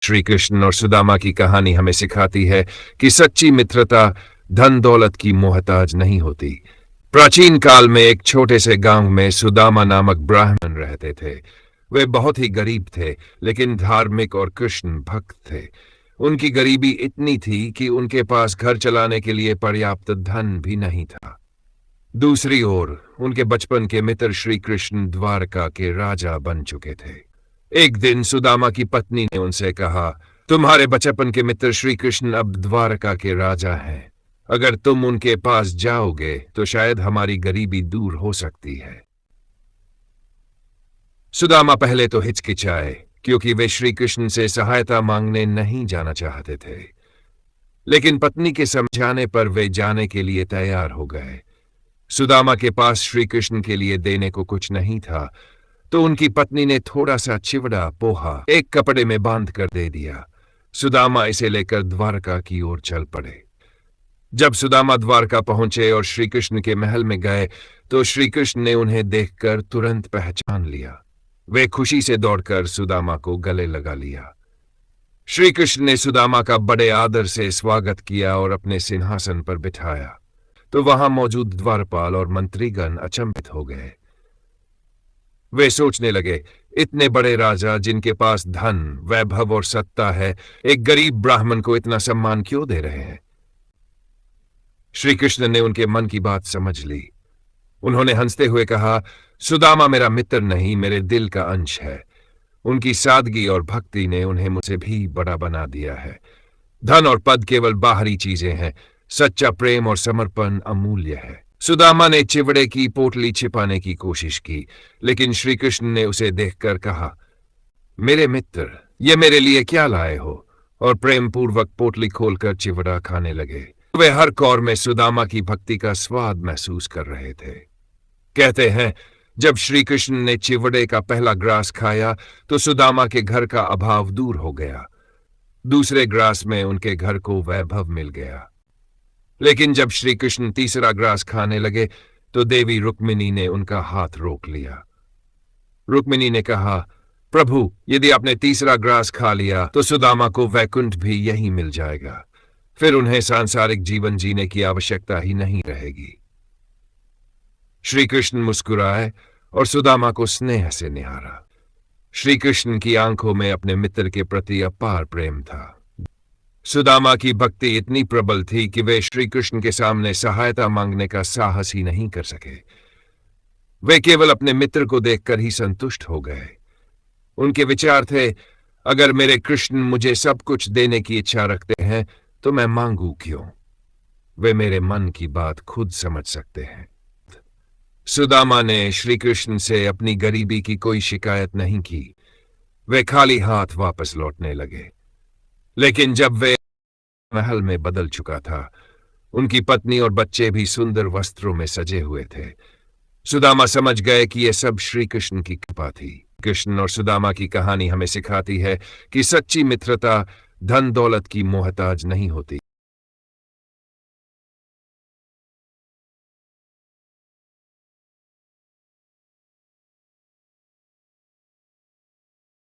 श्री कृष्ण और सुदामा की कहानी हमें सिखाती है कि सच्ची मित्रता धन दौलत की मोहताज नहीं होती। प्राचीन काल में एक छोटे से गांव में सुदामा नामक ब्राह्मण रहते थे। वे बहुत ही गरीब थे, लेकिन धार्मिक और कृष्ण भक्त थे। उनकी गरीबी इतनी थी कि उनके पास घर चलाने के लिए पर्याप्त धन भी नहीं था। दूसरी ओर उनके बचपन के मित्र श्री कृष्ण द्वारका के राजा बन चुके थे। एक दिन सुदामा की पत्नी ने उनसे कहा, तुम्हारे बचपन के मित्र श्री कृष्ण अब द्वारका के राजा हैं। अगर तुम उनके पास जाओगे तो शायद हमारी गरीबी दूर हो सकती है। सुदामा पहले तो हिचकिचाए, क्योंकि वे श्री कृष्ण से सहायता मांगने नहीं जाना चाहते थे। लेकिन पत्नी के समझाने पर वे जाने के लिए तैयार हो गए। सुदामा के पास श्री कृष्ण के लिए देने को कुछ नहीं था, तो उनकी पत्नी ने थोड़ा सा चिवड़ा पोहा एक कपड़े में बांध कर दे दिया। सुदामा इसे लेकर द्वारका की ओर चल पड़े। जब सुदामा द्वारका पहुंचे और श्री कृष्ण के महल में गए तो श्री कृष्ण ने उन्हें देखकर तुरंत पहचान लिया। वे खुशी से दौड़कर सुदामा को गले लगा लिया। श्री कृष्ण ने सुदामा का बड़े आदर से स्वागत किया और अपने सिंहासन पर बिठाया, तो वहां मौजूद द्वारपाल और मंत्रीगण अचंभित हो गए। वे सोचने लगे, इतने बड़े राजा जिनके पास धन, वैभव और सत्ता है, एक गरीब ब्राह्मण को इतना सम्मान क्यों दे रहे हैं। श्री कृष्ण ने उनके मन की बात समझ ली। उन्होंने हंसते हुए कहा, सुदामा मेरा मित्र नहीं, मेरे दिल का अंश है। उनकी सादगी और भक्ति ने उन्हें मुझसे भी बड़ा बना दिया है। धन और पद केवल बाहरी चीजें हैं, सच्चा प्रेम और समर्पण अमूल्य है। सुदामा ने चिवड़े की पोटली छिपाने की कोशिश की, लेकिन श्री कृष्ण ने उसे देखकर कहा, मेरे मित्र, ये मेरे लिए क्या लाए हो? और प्रेम पूर्वक पोटली खोलकर चिवड़ा खाने लगे। वे हर कौर में सुदामा की भक्ति का स्वाद महसूस कर रहे थे। कहते हैं, जब श्री कृष्ण ने चिवड़े का पहला ग्रास खाया तो सुदामा के घर का अभाव दूर हो गया। दूसरे ग्रास में उनके घर को वैभव मिल गया। लेकिन जब श्री कृष्ण तीसरा ग्रास खाने लगे तो देवी रुक्मिणी ने उनका हाथ रोक लिया। रुक्मिणी ने कहा, प्रभु, यदि आपने तीसरा ग्रास खा लिया तो सुदामा को वैकुंठ भी यहीं मिल जाएगा। फिर उन्हें सांसारिक जीवन जीने की आवश्यकता ही नहीं रहेगी। श्री कृष्ण मुस्कुराए और सुदामा को स्नेह से निहारा। श्री कृष्ण की आंखों में अपने मित्र के प्रति अपार प्रेम था। सुदामा की भक्ति इतनी प्रबल थी कि वे श्री कृष्ण के सामने सहायता मांगने का साहस ही नहीं कर सके। वे केवल अपने मित्र को देखकर ही संतुष्ट हो गए। उनके विचार थे, अगर मेरे कृष्ण मुझे सब कुछ देने की इच्छा रखते हैं तो मैं मांगू क्यों? वे मेरे मन की बात खुद समझ सकते हैं। सुदामा ने श्री कृष्ण से अपनी गरीबी की कोई शिकायत नहीं की। वे खाली हाथ वापस लौटने लगे। लेकिन जब वे महल में बदल चुका था, उनकी पत्नी और बच्चे भी सुंदर वस्त्रों में सजे हुए थे। सुदामा समझ गए कि यह सब श्री कृष्ण की कृपा थी। कृष्ण और सुदामा की कहानी हमें सिखाती है कि सच्ची मित्रता धन दौलत की मोहताज नहीं होती।